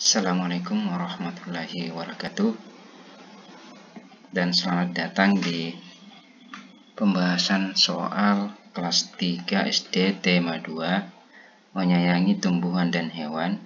Assalamualaikum warahmatullahi wabarakatuh, dan selamat datang di pembahasan soal kelas 3 SD tema 2 menyayangi tumbuhan dan hewan,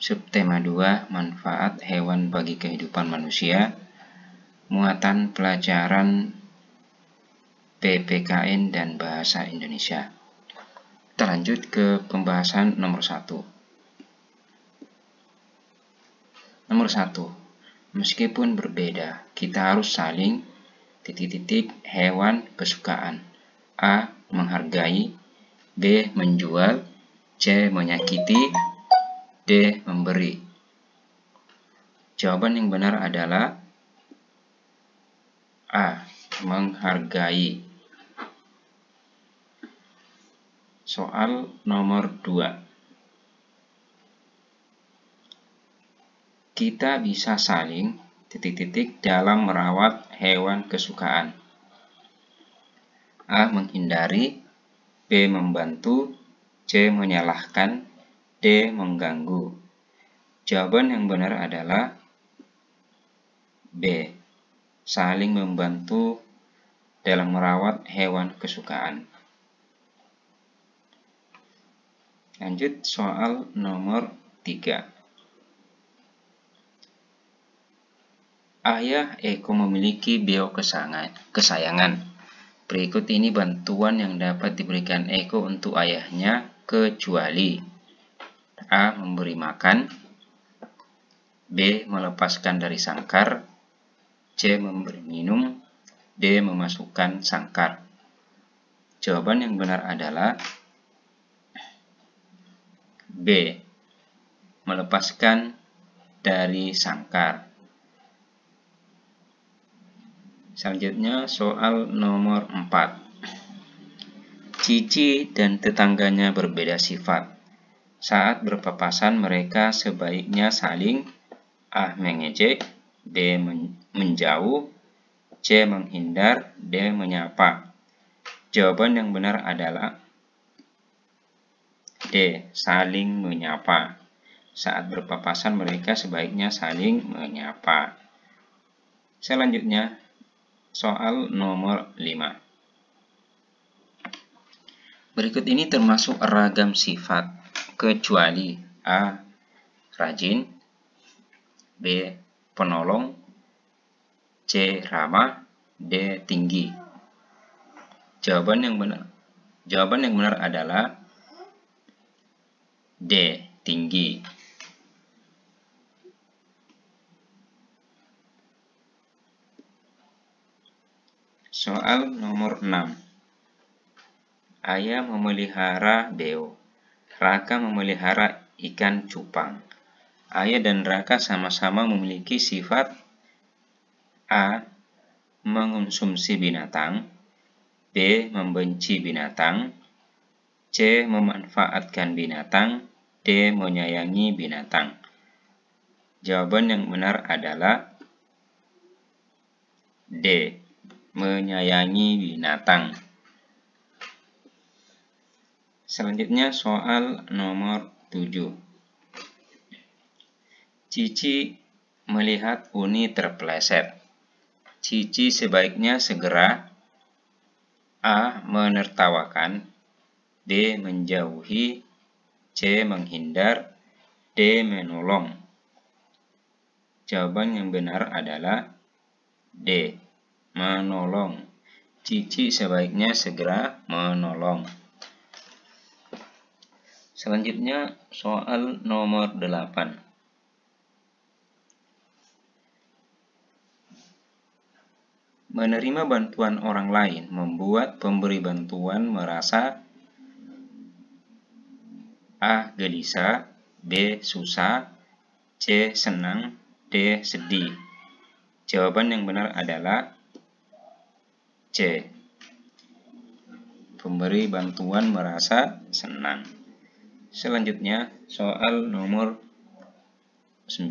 subtema 2 manfaat hewan bagi kehidupan manusia, muatan pelajaran PPKN dan bahasa Indonesia. Kita lanjut ke pembahasan nomor 1. Nomor 1. Meskipun berbeda, kita harus saling hewan kesukaan. A. Menghargai. B. Menjual. C. Menyakiti. D. Memberi. Jawaban yang benar adalah A. Menghargai. Soal nomor 2. Kita bisa saling dalam merawat hewan kesukaan. A. Menghindari. B. Membantu. C. Menyalahkan. D. Mengganggu. Jawaban yang benar adalah B. Saling membantu dalam merawat hewan kesukaan. Lanjut soal nomor 3. Ayah Eko memiliki beo kesayangan. Berikut ini bantuan yang dapat diberikan Eko untuk ayahnya, kecuali A. Memberi makan. B. Melepaskan dari sangkar. C. Memberi minum. D. Memasukkan sangkar. Jawaban yang benar adalah B. Melepaskan dari sangkar. Selanjutnya soal nomor 4. Cici dan tetangganya berbeda sifat. Saat berpapasan mereka sebaiknya saling A. Mengejek. B. Menjauh. C. Menghindar. D. Menyapa. Jawaban yang benar adalah D. Saling menyapa. Saat berpapasan mereka sebaiknya saling menyapa. Selanjutnya soal nomor 5. Berikut ini termasuk ragam sifat, kecuali A. Rajin. B. Penolong. C. Ramah. D. Tinggi. Jawaban yang benar adalah D. Tinggi. Soal nomor 6. Ayah memelihara beo. Raka memelihara ikan cupang. Ayah dan Raka sama-sama memiliki sifat A. Mengonsumsi binatang. B. Membenci binatang. C. Memanfaatkan binatang. D. Menyayangi binatang. Jawaban yang benar adalah D. Menyayangi binatang. Selanjutnya soal nomor 7. Cici melihat Uni terpeleset. Cici sebaiknya segera A. Menertawakan. B. Menjauhi. C. Menghindar. D. Menolong. Jawaban yang benar adalah D. Menolong. Cici sebaiknya segera menolong. Selanjutnya soal nomor 8. Menerima bantuan orang lain membuat pemberi bantuan merasa A. Gelisah. B. Susah. C. Senang. D. Sedih. Jawaban yang benar adalah C. Pemberi bantuan merasa senang. Selanjutnya soal nomor 9.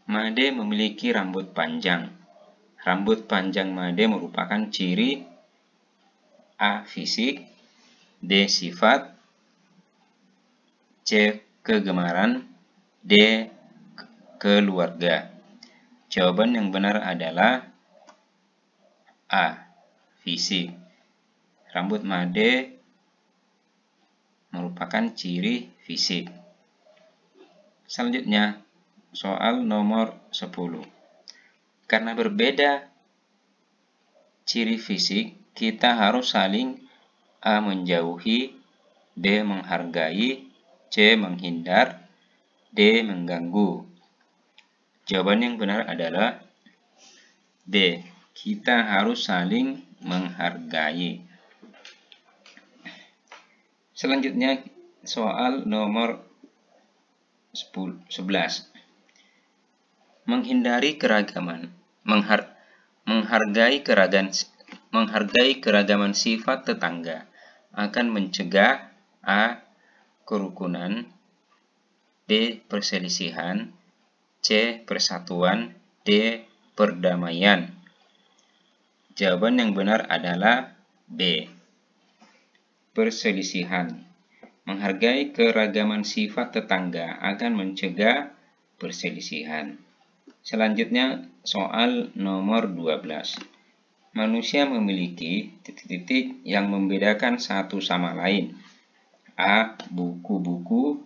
Made memiliki rambut panjang. Rambut panjang Made merupakan ciri A. Fisik. D. Sifat. C. Kegemaran, D. Keluarga. Jawaban yang benar adalah A. Fisik. Rambut made merupakan ciri fisik. Selanjutnya, soal nomor 10. Karena berbeda ciri fisik, kita harus saling A. Menjauhi, B. Menghargai, C. Menghindar, D. Mengganggu. Jawaban yang benar adalah D. Kita harus saling menghargai. Selanjutnya, soal nomor 11. Menghindari keragaman. Menghargai keragaman sifat tetangga akan mencegah A. Kerukunan, B. Perselisihan, C. Persatuan, D. Perdamaian. Jawaban yang benar adalah B. Perselisihan. Menghargai keragaman sifat tetangga akan mencegah perselisihan. Selanjutnya, soal nomor 12. Manusia memiliki titik-titik yang membedakan satu sama lain. A. Buku-buku,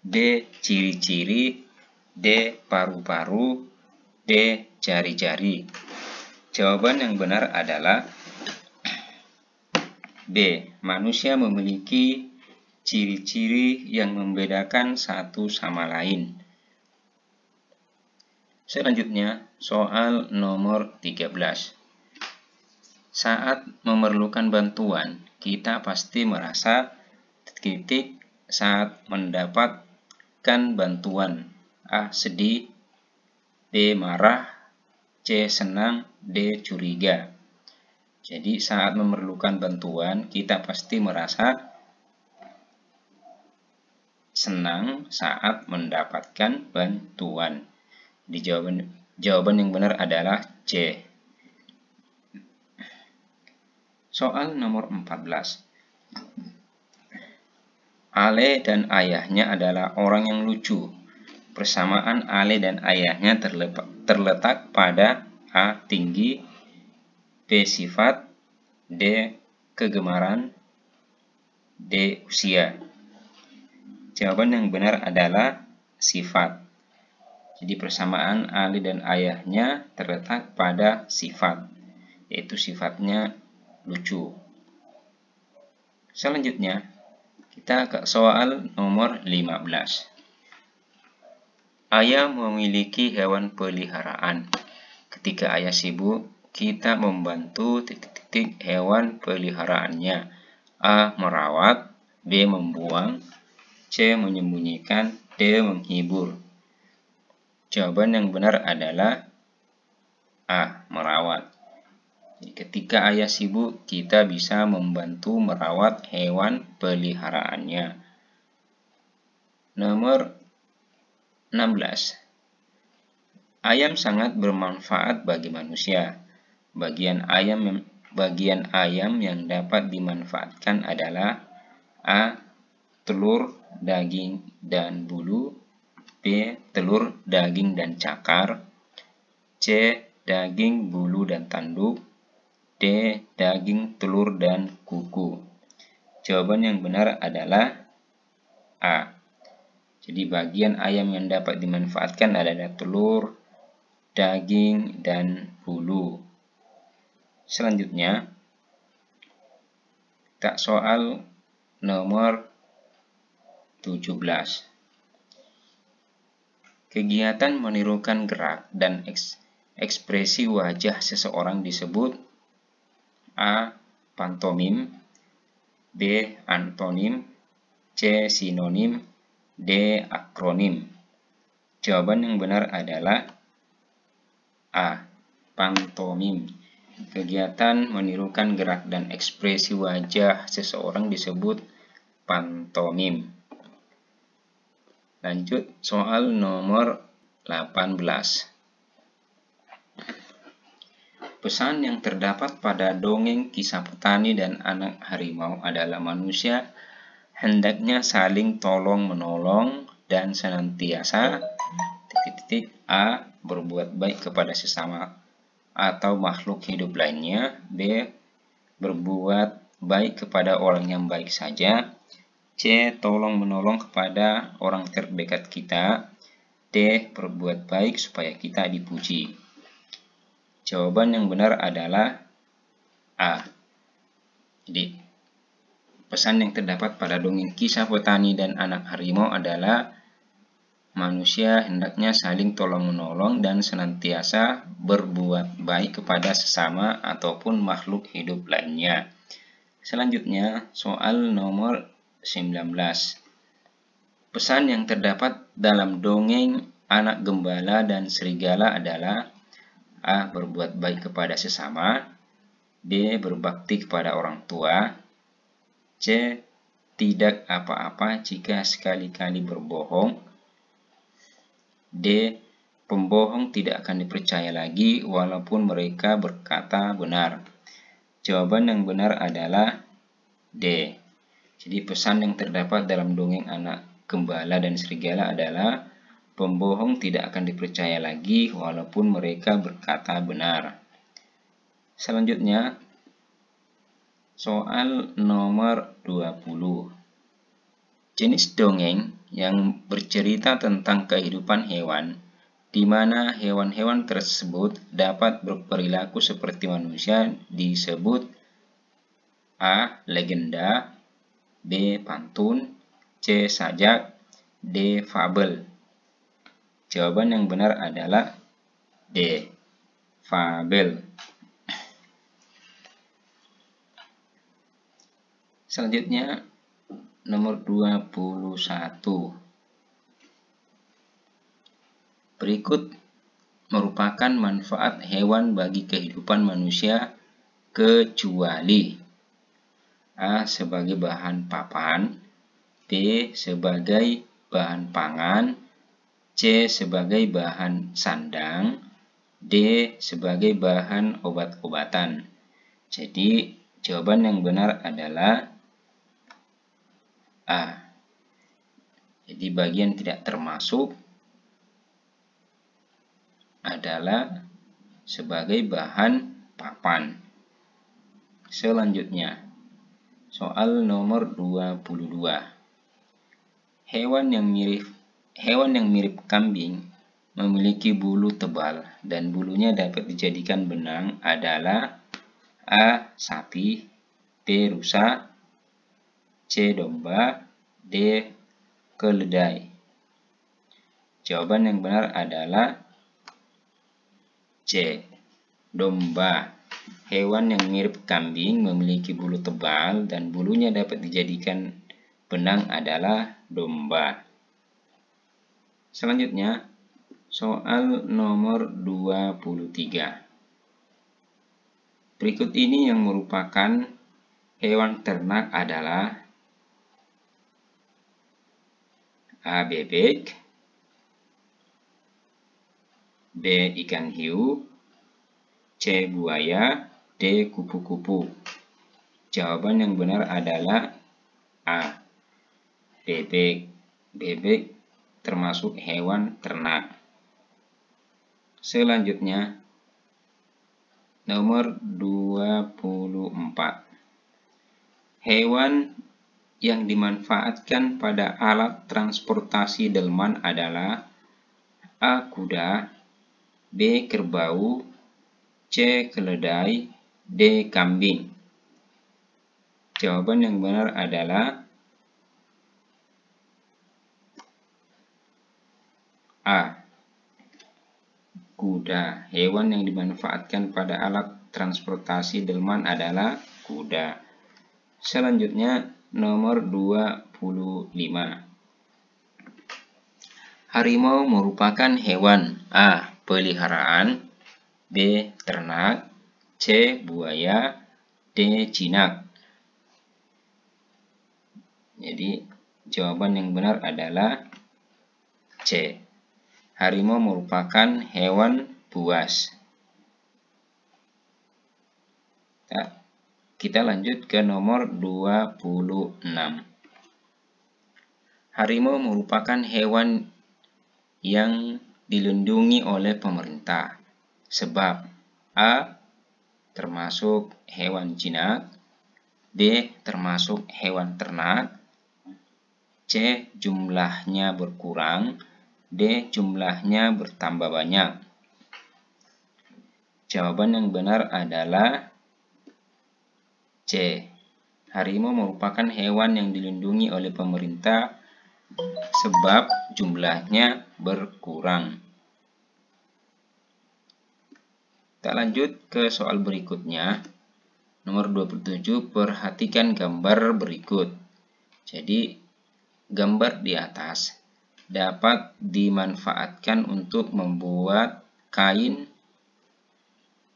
B. Ciri-ciri, D. Paru-paru, D. Jari-jari. Jawaban yang benar adalah B. Manusia memiliki ciri-ciri yang membedakan satu sama lain. Selanjutnya, soal nomor 13. Saat memerlukan bantuan, kita pasti merasa titik saat mendapatkan bantuan. A. Sedih, B. Marah, C. Senang, D. Curiga. Jadi saat memerlukan bantuan, kita pasti merasa senang saat mendapatkan bantuan. Di jawaban yang benar adalah C. Soal nomor 14. Ale dan ayahnya adalah orang yang lucu. Persamaan Ale dan ayahnya terletak pada A. Tinggi, B. Sifat, D. Kegemaran, D. Usia. Jawaban yang benar adalah sifat. Jadi persamaan Ale dan ayahnya terletak pada sifat, yaitu sifatnya lucu. Selanjutnya, kita ke soal nomor 15. Ayah memiliki hewan peliharaan. Ketika ayah sibuk, kita membantu titik-titik hewan peliharaannya. A. Merawat, B. Membuang, C. Menyembunyikan, D. Menghibur. Jawaban yang benar adalah A. Merawat. Ketika ayah sibuk, kita bisa membantu merawat hewan peliharaannya. Nomor 16. Ayam sangat bermanfaat bagi manusia. Bagian ayam yang dapat dimanfaatkan adalah A. Telur, daging, dan bulu, B. Telur, daging, dan cakar, C. Daging, bulu, dan tanduk, D. Daging, telur, dan kuku. Jawaban yang benar adalah A. Jadi bagian ayam yang dapat dimanfaatkan adalah telur, daging, dan bulu. Selanjutnya, kita soal nomor 17. Kegiatan menirukan gerak dan ekspresi wajah seseorang disebut A. Pantomim, B. Antonim, C. Sinonim, D. Akronim. Jawaban yang benar adalah A. Pantomim. Kegiatan menirukan gerak dan ekspresi wajah seseorang disebut pantomim. Lanjut soal nomor 18. Pesan yang terdapat pada dongeng kisah petani dan anak harimau adalah manusia hendaknya saling tolong-menolong dan senantiasa A. berbuat baik kepada sesama atau makhluk hidup lainnya. B. berbuat baik kepada orang yang baik saja. C. tolong-menolong kepada orang terdekat kita. D. berbuat baik supaya kita dipuji. Jawaban yang benar adalah A. Jadi, pesan yang terdapat pada dongeng Kisah Petani dan Anak Harimau adalah manusia hendaknya saling tolong-menolong dan senantiasa berbuat baik kepada sesama ataupun makhluk hidup lainnya. Selanjutnya, soal nomor 19. Pesan yang terdapat dalam dongeng Anak Gembala dan Serigala adalah A. berbuat baik kepada sesama. B. berbakti kepada orang tua. C. tidak apa-apa jika sekali-kali berbohong. D. pembohong tidak akan dipercaya lagi walaupun mereka berkata benar. Jawaban yang benar adalah D. Jadi pesan yang terdapat dalam dongeng Anak Gembala dan Serigala adalah pembohong tidak akan dipercaya lagi walaupun mereka berkata benar. Selanjutnya, soal nomor 20. Jenis dongeng yang bercerita tentang kehidupan hewan, di mana hewan-hewan tersebut dapat berperilaku seperti manusia disebut A. legenda, B. pantun, C. sajak, D. fabel. Jawaban yang benar adalah D. fabel. Selanjutnya, nomor 21. Berikut merupakan manfaat hewan bagi kehidupan manusia kecuali A. sebagai bahan papan, B. sebagai bahan pangan, C. sebagai bahan sandang, D. sebagai bahan obat-obatan. Jadi jawaban yang benar adalah A. Jadi bagian tidak termasuk adalah sebagai bahan papan. Selanjutnya, soal nomor 22. Hewan yang mirip kambing memiliki bulu tebal dan bulunya dapat dijadikan benang adalah A. sapi, B. rusa, C. domba, D. keledai. Jawaban yang benar adalah C. domba. Hewan yang mirip kambing memiliki bulu tebal dan bulunya dapat dijadikan benang adalah domba. Selanjutnya, soal nomor 23. Berikut ini yang merupakan hewan ternak adalah A. bebek, B. ikan hiu, C. buaya, D. kupu-kupu. Jawaban yang benar adalah A. bebek. Bebek termasuk hewan ternak. Selanjutnya, nomor 24. Hewan yang dimanfaatkan pada alat transportasi delman adalah A. kuda, B. kerbau, C. keledai, D. kambing. Jawaban yang benar adalah A. kuda. Hewan yang dimanfaatkan pada alat transportasi delman adalah kuda. Selanjutnya, nomor 25. Harimau merupakan hewan A. peliharaan, B. ternak, C. buaya, D. jinak. Jadi jawaban yang benar adalah C. Harimau merupakan hewan buas. Kita lanjut ke nomor 26. Harimau merupakan hewan yang dilindungi oleh pemerintah. Sebab A. termasuk hewan jinak, B. termasuk hewan ternak, C. jumlahnya berkurang, D. jumlahnya bertambah banyak. Jawaban yang benar adalah C. Harimau merupakan hewan yang dilindungi oleh pemerintah sebab jumlahnya berkurang. Kita lanjut ke soal berikutnya. Nomor 27, perhatikan gambar berikut. Jadi, gambar di atas dapat dimanfaatkan untuk membuat kain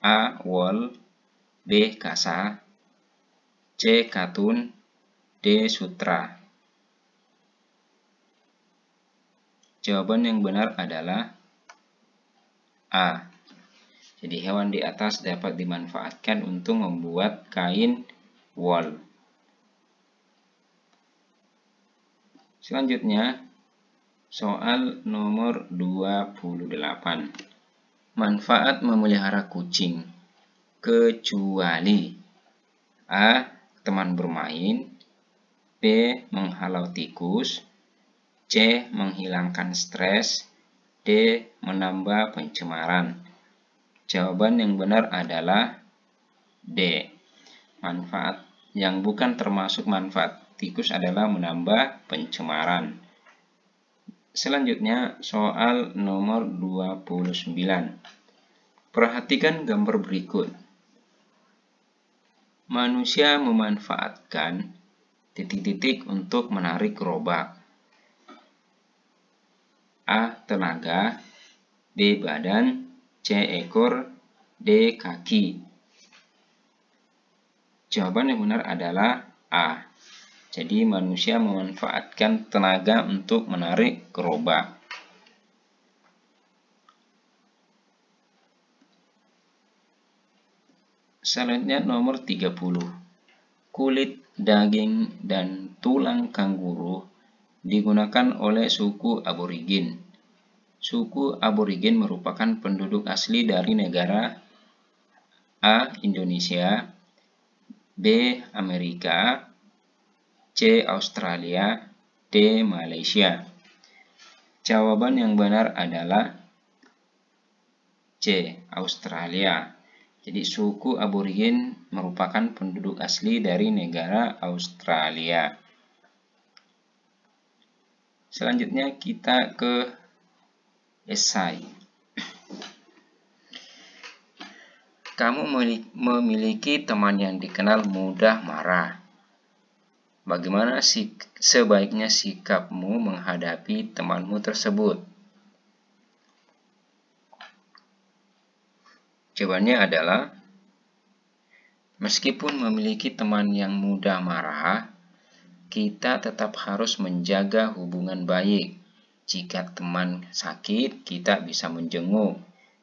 A. wol, B. kasa, C. katun, D. sutra. Jawaban yang benar adalah A. Jadi hewan di atas dapat dimanfaatkan untuk membuat kain wol. Selanjutnya, soal nomor 28. Manfaat memelihara kucing. Kecuali A. teman bermain, B. menghalau tikus, C. menghilangkan stres, D. menambah pencemaran. Jawaban yang benar adalah D. Manfaat yang bukan termasuk manfaat tikus adalah menambah pencemaran. Selanjutnya, soal nomor 29. Perhatikan gambar berikut. Manusia memanfaatkan titik-titik untuk menarik gerobak. A. tenaga, B. badan, C. ekor, D. kaki. Jawaban yang benar adalah A. Jadi manusia memanfaatkan tenaga untuk menarik gerobak. Selanjutnya nomor 30. Kulit, daging, dan tulang kanguru digunakan oleh suku aborigin. Suku aborigin merupakan penduduk asli dari negara A. Indonesia, B. Amerika, C. Australia, D. Malaysia. Jawaban yang benar adalah C. Australia. Jadi suku aborigin merupakan penduduk asli dari negara Australia. Selanjutnya kita ke esai. Kamu memiliki teman yang dikenal mudah marah. Bagaimana sebaiknya sikapmu menghadapi temanmu tersebut? Jawabannya adalah, meskipun memiliki teman yang mudah marah, kita tetap harus menjaga hubungan baik. Jika teman sakit, kita bisa menjenguk.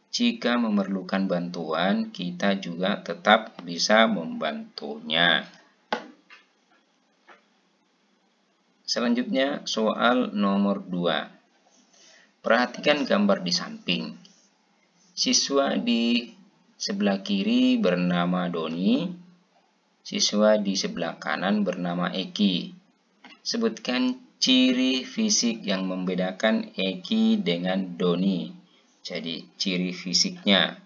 Jika memerlukan bantuan, kita juga tetap bisa membantunya. Selanjutnya, soal nomor 2. Perhatikan gambar di samping. Siswa di sebelah kiri bernama Doni, siswa di sebelah kanan bernama Eki. Sebutkan ciri fisik yang membedakan Eki dengan Doni. Jadi, ciri fisiknya.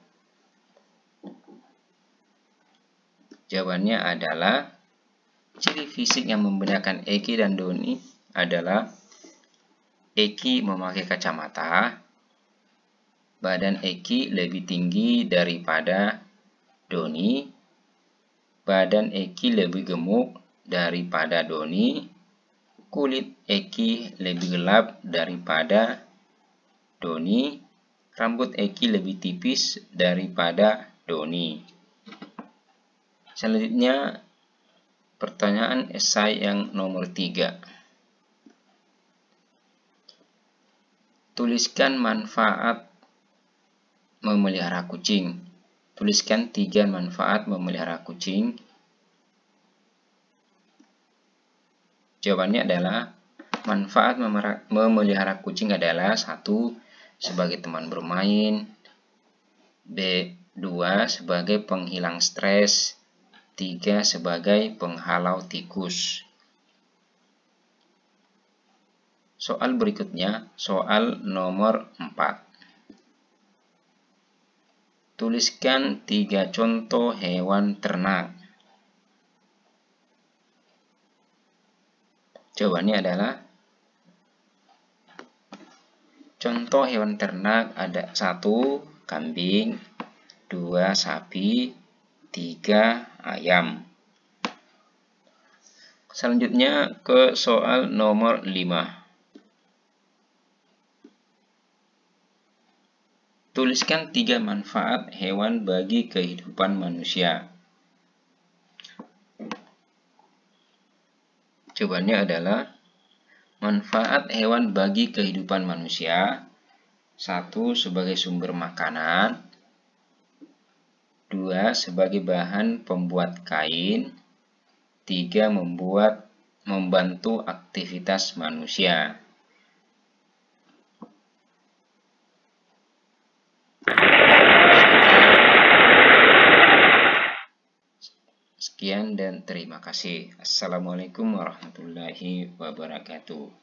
Jawabannya adalah, ciri fisik yang membedakan Eki dan Doni adalah Eki memakai kacamata, badan Eki lebih tinggi daripada Doni, badan Eki lebih gemuk daripada Doni, kulit Eki lebih gelap daripada Doni, rambut Eki lebih tipis daripada Doni. Selanjutnya, pertanyaan esai yang nomor 3. Tuliskan manfaat memelihara kucing. Tuliskan 3 manfaat memelihara kucing. Jawabannya adalah, Manfaat memelihara kucing adalah 1. Sebagai teman bermain, 2. Sebagai penghilang stres, 3. Sebagai penghalau tikus. Soal berikutnya, soal nomor 4. Tuliskan 3 contoh hewan ternak. Jawabannya adalah contoh hewan ternak ada 1. Kambing, 2. Sapi, 3. Ayam. Selanjutnya ke soal nomor 5. Tuliskan 3 manfaat hewan bagi kehidupan manusia. Jawabannya adalah manfaat hewan bagi kehidupan manusia: 1. Sebagai sumber makanan, 2. Sebagai bahan pembuat kain, 3. Membantu aktivitas manusia. Sekian dan terima kasih. Assalamualaikum warahmatullahi wabarakatuh.